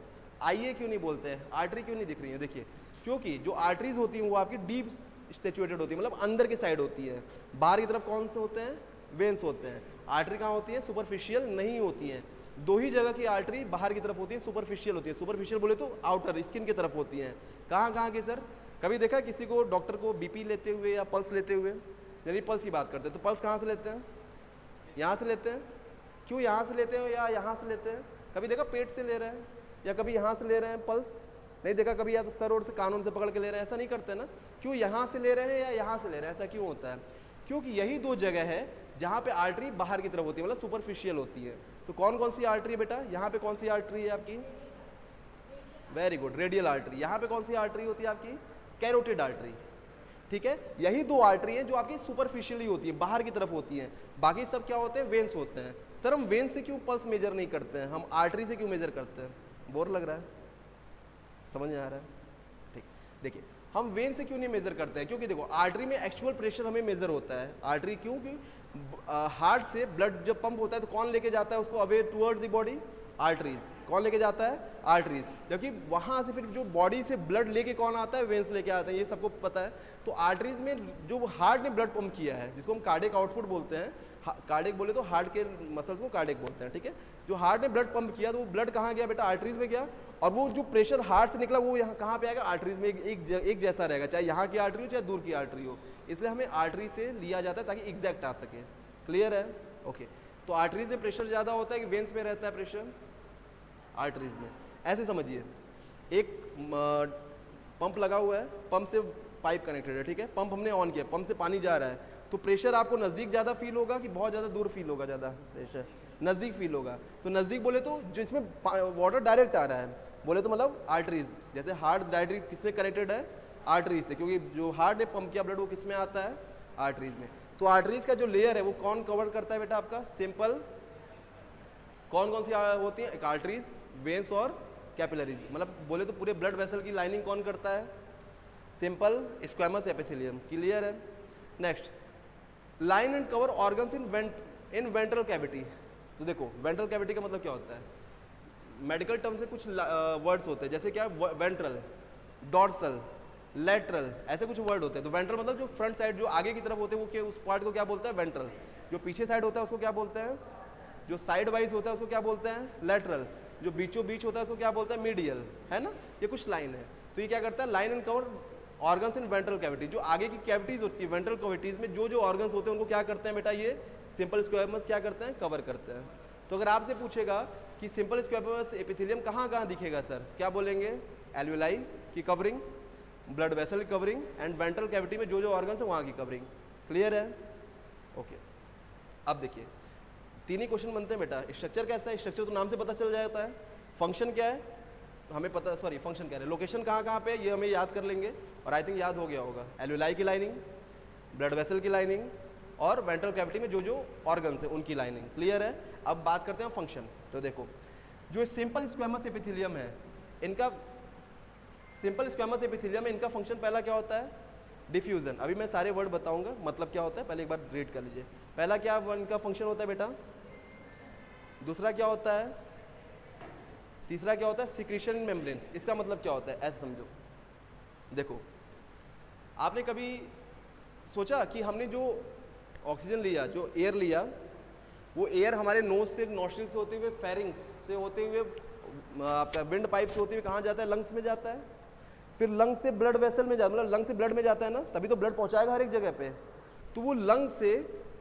आईए क्यों नहीं बोलते हैं, आर्टरी क्यों नहीं दिख रही है। देखिए क्योंकि जो आर्टरीज होती हैं वो आपकी डीप सिचुएटेड होती है, मतलब अंदर की साइड होती है। बाहर की तरफ कौन से होते हैं, वेन्स होते हैं। आर्टरी कहाँ होती है, सुपरफिशियल नहीं होती है। दो ही जगह की आर्टरी बाहर की तरफ होती है, सुपरफिशियल होती है। सुपरफिशियल बोले तो आउटर स्किन की तरफ होती हैं। कहाँ कहाँ की सर, कभी देखा किसी को डॉक्टर को बीपी लेते हुए या पल्स लेते हुए, यानी पल्स की बात करते हैं तो पल्स कहाँ से लेते हैं, यहाँ से लेते हैं। क्यों यहाँ से लेते हैं या यहाँ से लेते हैं, कभी देखा पेट से ले रहे हैं या कभी यहाँ से ले रहे हैं पल्स, नहीं देखा कभी, या तो सर और से कानून से पकड़ के ले रहे हैं, ऐसा नहीं करते ना। क्यों यहाँ से ले रहे हैं या यहाँ से ले रहे हैं, ऐसा क्यों होता है, क्योंकि यही दो जगह है जहाँ पे आर्टरी बाहर की तरफ होती है, मतलब सुपरफिशियल होती है। तो कौन कौन सी आर्टरी है बेटा, यहाँ पे कौन सी आर्टरी है आपकी, वेरी गुड, रेडियल आर्टरी। यहाँ पे कौन सी आर्टरी होती है आपकी, कैरोटिड आर्टरी, ठीक है। यही दो आर्टरी हैं जो आपकी सुपरफिशियली होती है, बाहर की तरफ होती हैं। बाकी सब क्या होते हैं, वेन्स होते हैं। सर हम वेन से क्यों पल्स मेजर नहीं करते हैं, हम आर्टरी से क्यों मेजर करते हैं, बोर लग रहा है, समझ में आ रहा है, ठीक। देखिए हम वेन से क्यों नहीं मेजर करते हैं, क्योंकि देखो आर्टरी में एक्चुअल प्रेशर हमें मेजर होता है। आर्टरी क्यों, कि हार्ट से ब्लड जब पंप होता है तो कौन लेके जाता है उसको away toward the body, arteries. कौन लेके जाता है, आर्टरीज। जबकि वहां से फिर जो बॉडी से ब्लड लेके कौन आता है, वेन्स लेके आते हैं, ये सबको पता है। तो आर्टरीज में जो हार्ट ने ब्लड पंप किया है, जिसको हम कार्डियक आउटपुट बोलते हैं, कार्डियक बोले तो हार्ट के मसल्स को कार्डियक बोलते हैं, ठीक है। जो हार्ट ने ब्लड पंप किया तो वो ब्लड कहाँ गया बेटा, आर्टरीज में गया, और वो जो प्रेशर हार्ट से निकला वो यहाँ कहाँ पे आएगा, आर्टरीज में, एक जैसा रहेगा, चाहे यहाँ की आर्टरी हो चाहे दूर की आर्टरी हो, इसलिए हमें आर्टरी से लिया जाता है ताकि एग्जैक्ट आ सके। क्लियर है, ओके। तो आर्टरीज में प्रेशर ज़्यादा होता है कि वेन्स में रहता है प्रेशर, आर्टरीज में। ऐसे समझिए, एक पंप लगा हुआ है, पंप से पाइप कनेक्टेड है, ठीक है, पंप हमने ऑन किया, पंप से पानी जा रहा है, तो प्रेशर आपको नज़दीक ज़्यादा फील होगा कि बहुत ज़्यादा दूर फील होगा, ज़्यादा प्रेशर नज़दीक फील होगा। तो नज़दीक बोले तो जो इसमें वाटर डायरेक्ट आ रहा है, बोले तो मतलब आर्टरीज, जैसे हार्ट डायरेक्ट किससे कनेक्टेड है, आर्टरीज से, क्योंकि जो हार्ट ने पंप किया ब्लड वो किस में आता है, आर्टरीज में। तो आर्टरीज का जो लेयर है वो कौन कवर करता है बेटा आपका, सिंपल, कौन कौन सी होती है, एक आर्टरीज, वेन्स और कैपिलरीज, मतलब बोले तो पूरे ब्लड वेसल की लाइनिंग कौन करता है, सिंपल स्क्वैमस एपिथेलियम। क्लियर है। Next, line and cover organs in ventral cavity. तो देखो वेंट्रल कैविटी का मतलब क्या होता है, मेडिकल टर्म से कुछ वर्ड्स होते हैं, जैसे क्या, वेंट्रल, डॉर्सल, लेटरल, ऐसे कुछ वर्ड होते हैं। तो वेंट्रल मतलब जो फ्रंट साइड, जो आगे की तरफ होते हैं, वो क्या, उस पार्ट को क्या बोलते हैं, वेंट्रल। जो पीछे साइड होता है उसको क्या बोलते हैं, जो साइड वाइज होता है उसको क्या बोलते हैं, लेटरल। जो बीचों बीच होता है उसको क्या बोलते हैं, मीडियल, है ना। ये कुछ लाइन है। तो ये क्या करता है, line and cover organs in ventral cavity, जो आगे की कैविटीज होती है, वेंट्रल कैविटीज में जो जो ऑर्गन्स होते हैं उनको क्या करते हैं बेटा, ये सिंपल स्क्वैमस क्या करते हैं, कवर करते हैं। तो अगर आपसे पूछेगा कि सिंपल स्क्वैमस एपिथेलियम कहाँ कहाँ दिखेगा सर, क्या बोलेंगे, एल्वेलाई की कवरिंग, ब्लड वेसल की कवरिंग, एंड वेंट्रल कैविटी में जो जो ऑर्गन्स है वहाँ की कवरिंग। क्लियर है, ओके। अब देखिए तीन ही क्वेश्चन बनते हैं बेटा। स्ट्रक्चर कैसा है, स्ट्रक्चर तो नाम से पता चल जाता है। फंक्शन क्या है हमें पता, सॉरी फंक्शन कह रहे हैं, लोकेशन कहाँ कहाँ पे ये हमें याद कर लेंगे, और आई थिंक याद हो गया होगा, एल्वेलाई की लाइनिंग, ब्लड वेसल की लाइनिंग, और वेंट्रल कैविटी में जो जो ऑर्गन्स है उनकी लाइनिंग। क्लियर है। अब बात करते हैं फंक्शन। तो देखो जो सिंपल स्क्वैमस एपिथेलियम है, इनका सिंपल स्क्वैमस एपिथेलियम में इनका फंक्शन पहला क्या होता है, डिफ्यूजन। अभी मैं सारे वर्ड बताऊंगा मतलब क्या होता है, पहले एक बार रीड कर लीजिए। पहला क्या इनका फंक्शन होता है बेटा, दूसरा क्या होता है, तीसरा क्या होता है, सिक्रीशन मेम्ब्रेन्स। इसका मतलब क्या होता है, ऐसे समझो। देखो आपने कभी सोचा कि हमने जो ऑक्सीजन लिया, जो एयर लिया, वो एयर हमारे नोज से, नॉस्ट्रिल से होते हुए, फेरिंग्स से होते हुए, आपका विंड पाइप से होते हुए कहाँ जाता है, लंग्स में जाता है, फिर लंग्स से ब्लड वेसल में जाता, मतलब लंग से ब्लड में जाता है ना, तभी तो ब्लड पहुंचाएगा हर एक जगह पे। तो वो लंग से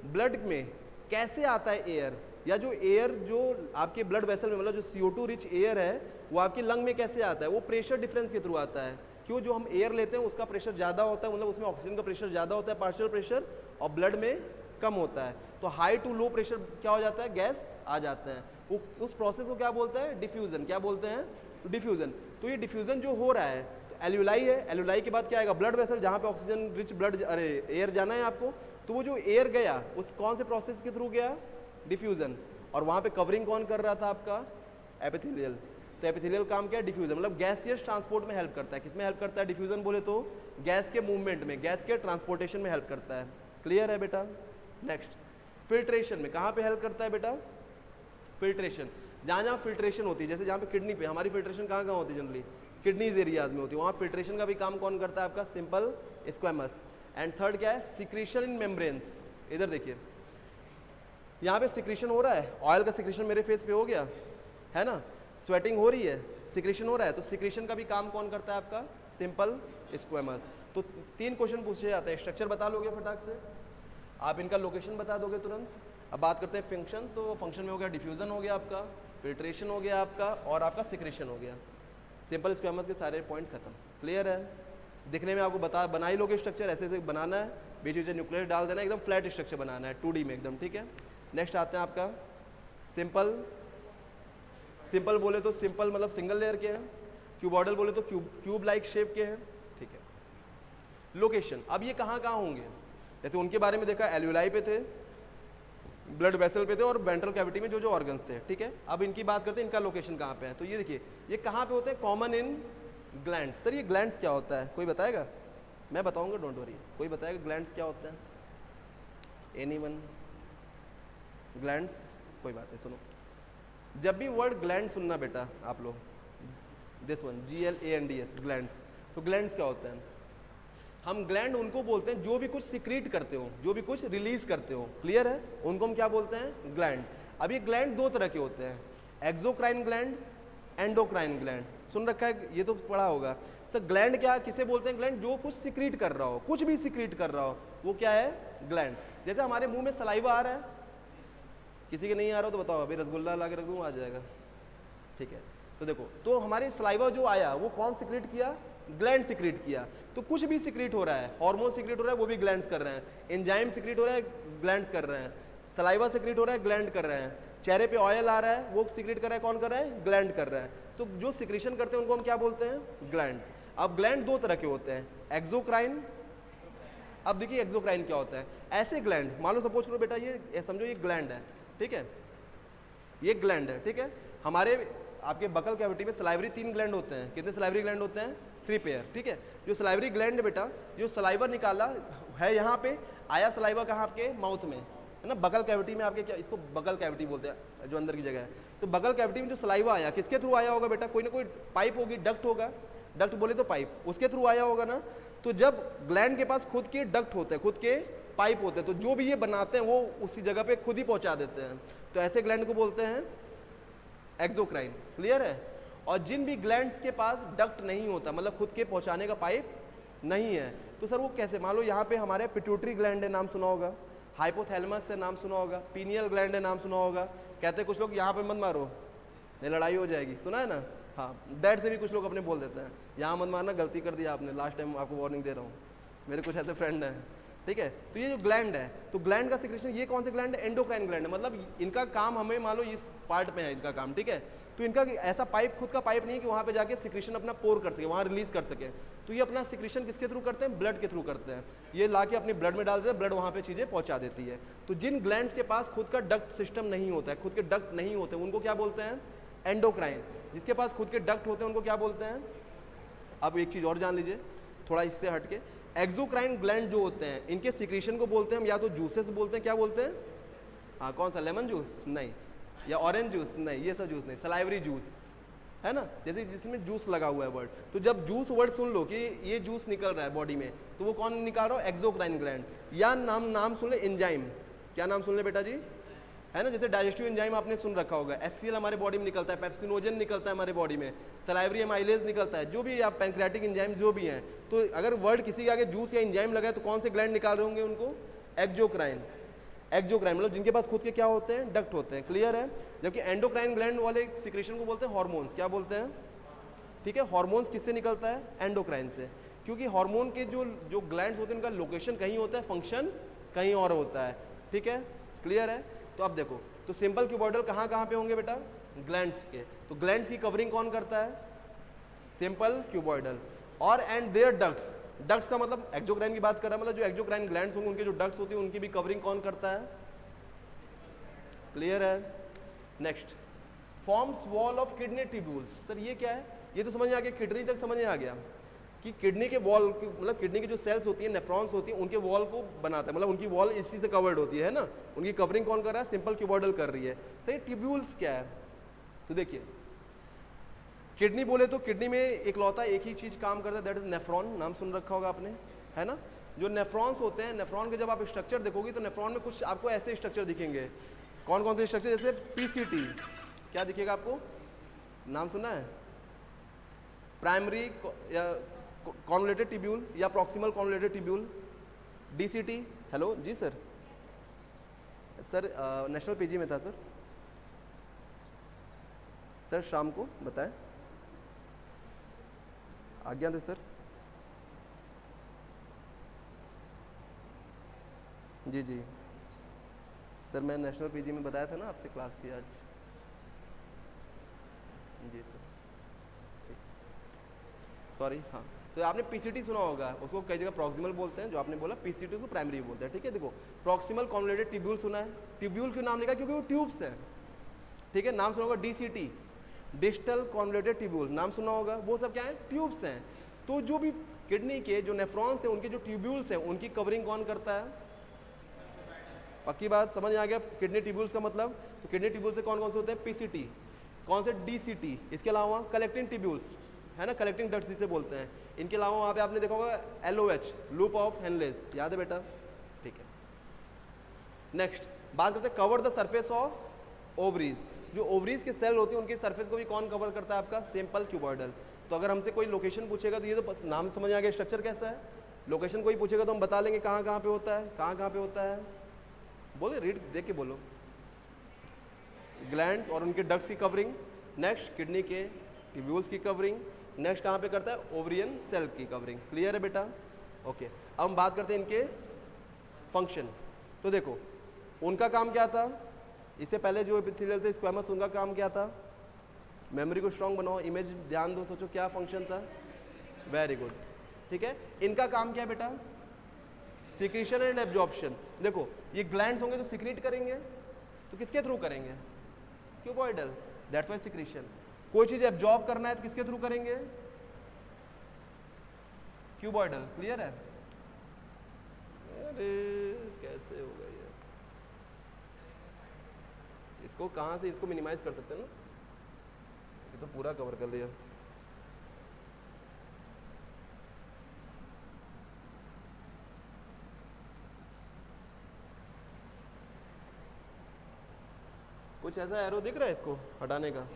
ब्लड में कैसे आता है एयर, या जो एयर जो आपके ब्लड वेसल में, मतलब जो CO2 रिच एयर है वो आपके लंग में कैसे आता है, वो प्रेशर डिफरेंस के थ्रू आता है। क्यों, जो हम एयर लेते हैं उसका प्रेशर ज़्यादा होता है, मतलब उसमें ऑक्सीजन का प्रेशर ज़्यादा होता है, पार्शियल प्रेशर, और ब्लड में कम होता है। तो हाई टू लो प्रेशर क्या हो जाता है, गैस आ जाता है। वो उस प्रोसेस को क्या बोलते हैं, डिफ्यूजन। क्या बोलते हैं, डिफ्यूजन। तो ये डिफ्यूजन जो हो रहा है, तो एल्वेलाई है, एल्वेलाई के बाद क्या आएगा, ब्लड वेसल, जहाँ पे ऑक्सीजन रिच ब्लड, अरे एयर जाना है आपको। तो वो जो एयर गया उस कौन से प्रोसेस के थ्रू गया, डिफ्यूजन। और वहाँ पे कवरिंग कौन कर रहा था आपका, एपिथेलियल। तो एपिथेलियल काम क्या है, डिफ्यूजन, मतलब गैसियस ट्रांसपोर्ट में हेल्प करता है। किसमें हेल्प करता है डिफ्यूजन, बोले तो गैस के मूवमेंट में, गैस के ट्रांसपोर्टेशन में हेल्प करता है। क्लियर है बेटा। नेक्स्ट, फिल्ट्रेशन में कहाँ पे हेल्प करता है बेटा, फिल्ट्रेशन, जहाँ जहाँ फिल्ट्रेशन होती है, जैसे जहाँ पे किडनी पे हमारी फिल्ट्रेशन कहाँ कहाँ होती है, जनरली किडनीज एरियाज में होती है, वहाँ फिल्ट्रेशन का भी काम कौन करता है आपका, सिंपल स्क्वैमस। एंड थर्ड क्या है, सिक्रीशन इन मेम्ब्रेन्स। इधर देखिए यहाँ पे सिक्रीशन हो रहा है, ऑयल का सिक्रीशन मेरे फेस पे हो गया है ना, स्वेटिंग हो रही है, सिक्रीशन हो रहा है, तो सिक्रीशन का भी काम कौन करता है आपका, सिंपल स्क्वैमस। तो तीन क्वेश्चन पूछे जाते हैं, स्ट्रक्चर बता लोगे फटाक से, आप इनका लोकेशन बता दोगे तुरंत। अब बात करते हैं फंक्शन। तो फंक्शन में हो गया डिफ्यूजन, हो गया आपका फिल्ट्रेशन, हो गया आपका, और आपका सिक्रीशन हो गया। सिंपल स्क्वैमस के सारे पॉइंट खत्म। क्लियर है। दिखने में आपको बना ही लोगे स्ट्रक्चर, ऐसे ऐसे बनाना है, बीच बीच में न्यूक्लियस डाल देना है, एकदम फ्लैट स्ट्रक्चर बनाना है 2D में एकदम, ठीक है। नेक्स्ट आते हैं आपका सिंपल। सिंपल बोले तो सिंपल मतलब सिंगल लेयर के हैं, क्यूबॉइडल बोले तो क्यूब लाइक शेप के हैं, ठीक है। लोकेशन, अब ये कहाँ कहाँ होंगे, जैसे उनके बारे में देखा, एल्वेलाई पे थे, ब्लड वेसल पे थे, और वेंट्रल कैविटी में जो जो ऑर्गन्स थे, ठीक है। अब इनकी बात करते हैं, इनका लोकेशन कहाँ पे है। तो ये देखिए ये कहाँ पे होते हैं, कॉमन इन ग्लैंड्स। सर ये ग्लैंड्स क्या होता है, कोई बताएगा, मैं बताऊंगा, डोंट वरी। कोई बताएगा ग्लैंड्स क्या होता है, एनीवन, ग्लैंड्स, कोई बात नहीं, सुनो। जब भी वर्ड ग्लैंड सुनना बेटा आप लोग, दिस वन GLANDS, ग्लैंड्स। तो ग्लैंड्स क्या होता है, हम ग्लैंड उनको बोलते हैं जो भी कुछ सिक्रीट करते हो, जो भी कुछ रिलीज करते हो, क्लियर है, उनको हम क्या बोलते हैं, ग्लैंड। अब ये ग्लैंड दो तरह के होते हैं, एक्सोक्राइन ग्लैंड, एंडोक्राइन ग्लैंड। सुन रखा है, ये तो पढ़ा होगा सर। ग्लैंड क्या, किसे बोलते हैं ग्लैंड, जो कुछ सिक्रीट कर रहा हो, कुछ भी सिक्रीट कर रहा हो, वो क्या है, ग्लैंड। जैसे हमारे मुंह में सलाइवा आ रहा है, किसी के नहीं आ रहा हो तो बताओ, अभी रसगुल्ला ला के रख दूँ, आ जाएगा, ठीक है। तो देखो, तो हमारे सलाइवा जो आया वो कौन सिक्रीट किया, ग्लैंड सिक्रीट किया। तो कुछ भी सिक्रीट हो रहा है, हार्मोन सिक्रीट हो रहा है, वो भी ग्लैंड्स कर रहे हैं, एंजाइम सिक्रीट हो रहा है, ग्लैंड्स कर रहे हैं, सलाइवा सिक्रीट हो रहा है, ग्लैंड कर रहे हैं, चेहरे पे ऑयल आ रहा है, वो सिक्रीट कर रहा है, कौन कर रहा है, ग्लैंड कर रहा है। तो जो सिक्रीशन करते हैं उनको हम क्या बोलते हैं, ग्लैंड। अब ग्लैंड दो तरह के होते हैं, एक्सोक्राइन। अब देखिए एक्सोक्राइन क्या होता है, ऐसे ग्लैंड, मान लो सपोज करो बेटा, ये समझो ये ग्लैंड है, ठीक है, ये ग्लैंड है, ठीक है। हमारे आपके बकल कैविटी में सलाइवरी 3 ग्लैंड होते हैं, कितने सलाइवरी ग्लैंड होते हैं, 3 पेयर, ठीक है। जो सलाइवरी ग्लैंड है बेटा, जो सलाइवर निकाला है यहाँ पे, आया सलाइवा कहाँ, आपके माउथ में, है ना, बकल कैविटी में आपके, क्या इसको बकल कैविटी बोलते हैं, जो अंदर की जगह है। तो बकल कैविटी में जो सलाइवा आया, किसके थ्रू आया होगा बेटा, कोई ना कोई पाइप होगी, डक्ट होगा, डक्ट बोले तो पाइप, उसके थ्रू आया होगा ना। तो जब ग्लैंड के पास खुद के डक्ट होते हैं, खुद के पाइप होते हैं, तो जो भी ये बनाते हैं वो उसी जगह पे खुद ही पहुंचा देते हैं। तो ऐसे ग्लैंड को बोलते हैं एक्सोक्राइन, क्लियर है। और जिन भी ग्लैंड्स के पास डक्ट नहीं होता, मतलब खुद के पहुंचाने का पाइप नहीं है, तो सर वो कैसे, मान लो यहाँ पे हमारे पिट्यूटरी ग्लैंड है, नाम सुना होगा, हाइपोथैलेमस है, नाम सुना होगा, पीनियल ग्लैंड है, नाम सुना होगा। कहते हैं कुछ लोग यहाँ पे मत मारो, नहीं लड़ाई हो जाएगी, सुना है ना, हाँ, डैड से भी कुछ लोग अपने बोल देते हैं, यहाँ मत मारना, गलती कर दिया आपने, लास्ट टाइम आपको वार्निंग दे रहा हूँ, मेरे कुछ ऐसे फ्रेंड हैं, ठीक है। तो ये जो ग्लैंड है, तो ग्लैंड का सिक्रेशन, ये कौन से ग्लैंड है, एंडोक्राइन ग्लैंड है, मतलब इनका काम हमें मान लो इस पार्ट में है इनका काम, ठीक है। तो इनका ऐसा पाइप, खुद का पाइप नहीं है कि वहाँ पे जाके सिक्रेशन अपना पोर कर सके, वहाँ रिलीज कर सके। तो ये अपना सिक्रेशन किसके थ्रू करते हैं, ब्लड के थ्रू करते हैं, ये ला के अपने ब्लड में डालते हैं, ब्लड वहाँ पे चीज़ें पहुँचा देती है। तो जिन ग्लैंड्स के पास खुद का डक्ट सिस्टम नहीं होता है, खुद के डक्ट नहीं होते, उनको क्या बोलते हैं, एंडोक्राइन। जिसके पास खुद के डक्ट होते हैं उनको क्या बोलते हैं। अब एक चीज़ और जान लीजिए थोड़ा इससे हटके, एक्सोक्राइन ग्लैंड जो होते हैं, इनके सिक्रीशन को बोलते हैं हम या तो जूसेस बोलते हैं, क्या बोलते हैं, हाँ कौन सा, लेमन जूस नहीं, या ऑरेंज जूस नहीं, ये सब जूस नहीं, सलाइवरी जूस है ना, जैसे जिसमें जूस लगा हुआ है वर्ड। तो जब जूस वर्ड सुन लो कि ये जूस निकल रहा है बॉडी में, तो वो कौन निकाल रहा हो, एक्सोक्राइन ग्लैंड। या नाम सुन ले, एंजाइम, क्या नाम सुन ले बेटा जी, है ना, जैसे डाइजेस्टिव एंजाइम आपने सुन रखा होगा, एचसीएल हमारे बॉडी में निकलता है, पेप्सिनोजन निकलता है हमारे बॉडी में, सलाइवरी एमाइलेज निकलता है, जो भी आप पैनक्रियाटिक एंजाइम जो भी हैं। तो अगर वर्ड किसी के आगे जूस या एंजाइम लगा है तो कौन से ग्लैंड निकाल रहे होंगे उनको, एक्सोक्राइन। एक्सोक्राइन मतलब जिनके पास खुद के क्या होते हैं, डक्ट होते हैं, क्लियर है। जबकि एंडोक्राइन ग्लैंड वाले सिक्रेशन को बोलते हैं हार्मोन्स, क्या बोलते हैं, ठीक है। हार्मोन्स किससे निकलता है, एंडोक्राइन से, क्योंकि हार्मोन के जो ग्लैंड्स होते हैं उनका लोकेशन कहीं होता है, फंक्शन कहीं और होता है, ठीक है, क्लियर है। तो अब देखो, तो सिंपल क्यूबॉइडल कहाँ कहाँ पे होंगे बेटा, ग्लैंड्स के। तो ग्लैंड्स की कवरिंग कौन करता है, सिंपल क्यूबॉइडल। और एंड देयर डक्ट्स, डक्ट्स का मतलब एक्सोक्राइन की बात कर रहा है, मतलब जो एक्सोक्राइन ग्लैंड्स होंगे उनके जो डक्ट्स होती है उनकी भी कवरिंग कौन करता है, क्लियर है। Next, forms wall of kidney tubules. Sir ये क्या है, ये तो समझ में आ गया, किडनी तक समझ में आ गया कि किडनी के वॉल, मतलब किडनी की जो सेल्स होती है, नेफ्रॉन्स होती है, उनके वॉल को बनाता है, मतलब उनकी वॉल इसी से कवर्ड होती है ना, उनकी कवरिंग कौन कर रहा है, सिंपल क्यूबॉइडल कर रही है। सही, ट्यूब्यूल्स क्या है, तो देखिए किडनी बोले तो किडनी में एक लौता एक ही चीज काम करता है, दैट इज नेफ्रॉन, नाम सुन रखा होगा आपने, है ना। जो नेफ्रॉन्स होते हैं, नेफ्रॉन के जब आप स्ट्रक्चर देखोगे तो नेफ्रॉन में कुछ आपको ऐसे स्ट्रक्चर दिखेंगे, कौन कौन से स्ट्रक्चर, जैसे पीसीटी, क्या दिखेगा आपको, नाम सुना है, प्राइमरी या कॉन्वोलेटेड ट्यूब्यूल या proximal convoluted tubule, DCT. Hello जी सर, सर नेशनल पीजी में था सर, सर शाम को बताएं, आज्ञा दे सर। जी जी सर, मैं नेशनल पीजी में बताया था ना आपसे, क्लास थी आज, जी सर, सॉरी। हाँ, तो आपने पीसीटी सुना होगा, उसको कई जगह प्रॉक्सिमल बोलते हैं, जो आपने बोला पीसीटी उसको प्राइमरी बोलते हैं, ठीक है। देखो, प्रॉक्सिमल कॉन्वोलेटेड ट्यूब्यूल सुना है, ट्यूब्यूल क्यों नाम लिखा, क्योंकि वो ट्यूब्स हैं, ठीक है। नाम सुना होगा डीसीटी, डिस्टल कॉन्वोलेटेड ट्यूब्यूल, नाम सुना होगा, वो सब क्या है, ट्यूब्स हैं। तो जो भी किडनी के जो नेफ्रॉन्स हैं, उनके जो ट्यूब्यूल्स हैं, उनकी कवरिंग कौन करता है, पक्की बात, समझ आ गया किडनी ट्यूब्यूल्स का मतलब। तो किडनी ट्यूब्यूल से कौन कौन से होते हैं, पीसीटी, कौन से, डीसीटी, इसके अलावा कलेक्टिंग ट्यूब्यूल्स, है ना, कलेक्टिंग डक्ट्स जिसे बोलते हैं। इनके अलावा वहाँ पे आपने देखा होगा LOH, लूप ऑफ हेनलेस, याद है बेटा? ठीक है। नेक्स्ट बात करते हैं cover the surface of ovaries. जो ओवरीज के सेल होते हैं उनके सरफेस को भी कौन कवर करता है? आपका सिंपल क्यूबॉइडल। तो अगर हमसे कोई लोकेशन पूछेगा तो ये तो नाम समझ आ गया स्ट्रक्चर कैसा है। लोकेशन कोई पूछेगा तो हम बता लेंगे कहाँ कहाँ पे होता है, कहाँ कहाँ पे होता है। बोले, रीड देख के बोलो। ग्लैंड्स और उनके डक्ट्स की कवरिंग, नेक्स्ट किडनी के ट्यूब्यूल्स की कवरिंग, नेक्स्ट कहाँ पे करता है? ओवरियन सेल की कवरिंग। क्लियर है बेटा? ओके। अब हम बात करते हैं इनके फंक्शन। तो देखो उनका काम क्या था, इससे पहले जो एपिथेलियल थे स्क्वैमस, उनका काम क्या था? मेमोरी को स्ट्रांग बनाओ, इमेज ध्यान दो, सोचो क्या फंक्शन था। वेरी गुड, ठीक है। इनका काम क्या है बेटा? Secretion and absorption. देखो ये ग्लैंड्स होंगे तो सिक्रीट करेंगे, तो किसके थ्रू करेंगे? Cuboidal, that's why secretion. कोई चीज एब्जॉर्ब करना है तो किसके थ्रू करेंगे? क्यूबॉइडल। क्लियर है? अरे कैसे हो गया ये? इसको कहां से इसको मिनिमाइज कर सकते हैं ना, ये तो पूरा कवर कर लिया। कुछ ऐसा एरो दिख रहा है इसको हटाने का?